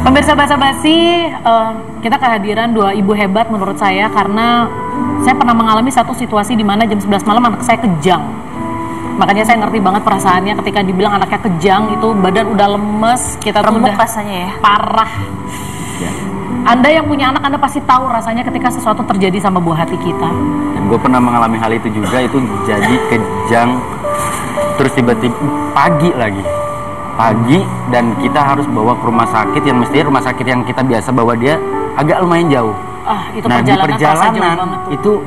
Pemirsa Basa-Basi, kita kehadiran dua ibu hebat menurut saya karena saya pernah mengalami satu situasi di mana jam 11 malam anak saya kejang. Makanya saya ngerti banget perasaannya ketika dibilang anaknya kejang, itu badan udah lemes, kita tuh udah rasanya ya. Parah. Anda yang punya anak, Anda pasti tahu rasanya ketika sesuatu terjadi sama buah hati kita. Dan gue pernah mengalami hal itu juga, itu jadi kejang, terus tiba-tiba pagi dan kita harus bawa ke rumah sakit yang mestinya rumah sakit yang kita biasa bawa dia agak lumayan jauh. Itu nah di perjalanan itu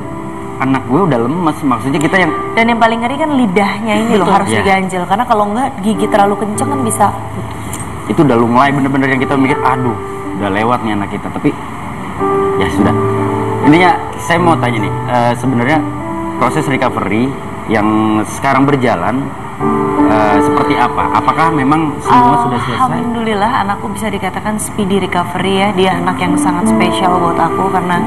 anak gue udah lemes, maksudnya kita yang dan yang paling ngeri kan lidahnya ini loh harus diganjel karena kalau enggak gigi terlalu kenceng kan bisa putus. Itu udah mulai bener-bener yang kita mikir aduh udah lewat nih anak kita, tapi ya sudah. Intinya saya mau tanya nih, sebenarnya proses recovery yang sekarang berjalan seperti apa? Apakah memang semua sudah selesai? Alhamdulillah anakku bisa dikatakan speedy recovery ya. Dia anak yang sangat spesial buat aku karena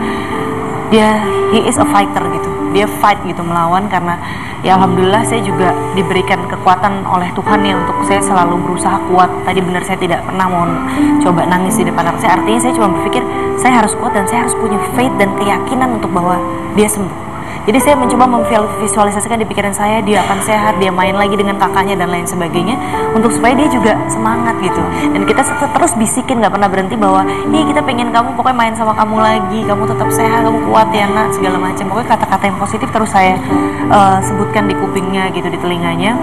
he is a fighter gitu. Dia fight gitu melawan karena ya alhamdulillah saya juga diberikan kekuatan oleh Tuhan ya untuk saya selalu berusaha kuat. Tadi benar saya tidak pernah mau coba nangis di depan anak saya. Artinya saya cuma berpikir saya harus kuat dan saya harus punya faith dan keyakinan untuk bahwa dia sembuh. Jadi saya mencoba memvisualisasikan di pikiran saya dia akan sehat, dia main lagi dengan kakaknya dan lain sebagainya untuk supaya dia juga semangat gitu. Dan kita terus bisikin, nggak pernah berhenti bahwa kita pengen kamu pokoknya main sama kamu lagi, kamu tetap sehat, kamu kuat ya nak, segala macam. Pokoknya kata-kata yang positif terus saya sebutkan di kupingnya gitu, di telinganya.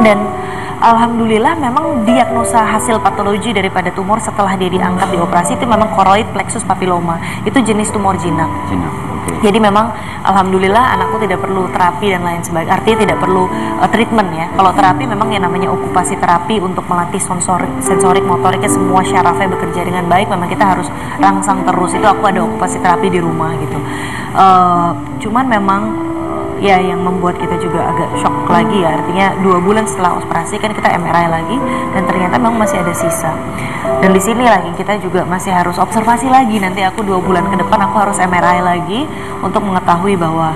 Dan alhamdulillah memang diagnosa hasil patologi daripada tumor setelah dia diangkat di operasi itu memang choroid plexus papilloma. Itu jenis tumor jinak. Jadi memang alhamdulillah anakku tidak perlu terapi dan lain sebagainya. Artinya tidak perlu treatment ya. Kalau terapi memang yang namanya okupasi terapi untuk melatih sensorik motoriknya semua syarafnya bekerja dengan baik. Memang kita harus rangsang terus. Itu aku ada okupasi terapi di rumah gitu. Cuman memang ya yang membuat kita juga agak shock lagi ya, artinya 2 bulan setelah operasi kan kita MRI lagi dan ternyata memang masih ada sisa. Dan di sini lagi kita juga masih harus observasi lagi, nanti aku 2 bulan ke depan aku harus MRI lagi untuk mengetahui bahwa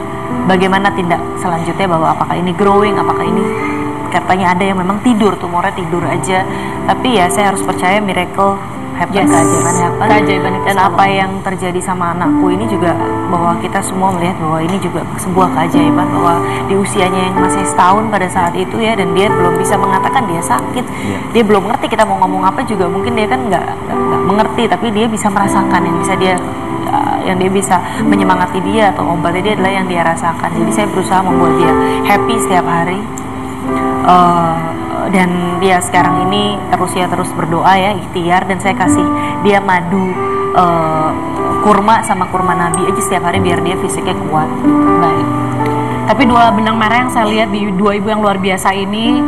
bagaimana tindak selanjutnya, bahwa apakah ini growing, apakah ini katanya ada yang memang tidur, tumornya tidur aja. Tapi ya saya harus percaya miracle happen, keajaiban dan apa yang terjadi sama anakku ini juga bahwa kita semua melihat bahwa ini juga sebuah keajaiban, bahwa di usianya yang masih setahun pada saat itu ya, dan dia belum bisa mengatakan dia sakit, dia belum ngerti kita mau ngomong apa juga, mungkin dia kan nggak mengerti, tapi dia bisa merasakan yang dia bisa menyemangati dia atau obatnya dia adalah yang dia rasakan. Jadi saya berusaha membuat dia happy setiap hari. Dan dia sekarang ini terus berdoa ya, ikhtiar, dan saya kasih dia madu kurma sama kurma nabi aja setiap hari biar dia fisiknya kuat. Baik. Tapi 2 benang merah yang saya lihat di 2 ibu yang luar biasa ini,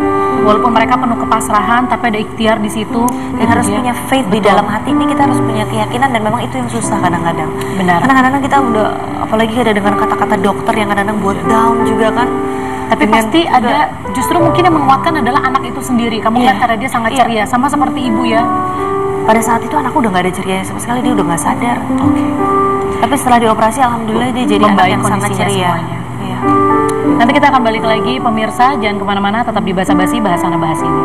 walaupun mereka penuh kepasrahan tapi ada ikhtiar di situ. Dan harus punya faith di dalam hati ini, kita harus punya keyakinan, dan memang itu yang susah kadang-kadang. Benar. Kadang-kadang kita udah, apalagi ada dengan kata-kata dokter yang kadang-kadang buat down juga kan. Tapi pasti ada, justru mungkin yang menguatkan adalah anak itu sendiri. Kamu lihat karena dia sangat ceria, sama seperti ibu ya. Pada saat itu anakku udah gak ada ceria sama sekali, dia udah gak sadar. Tapi setelah dioperasi alhamdulillah dia jadi anak yang sangat ceria. Nanti kita akan balik lagi pemirsa, jangan kemana-mana, tetap di Basa-Basi, bahas sana bahas ini.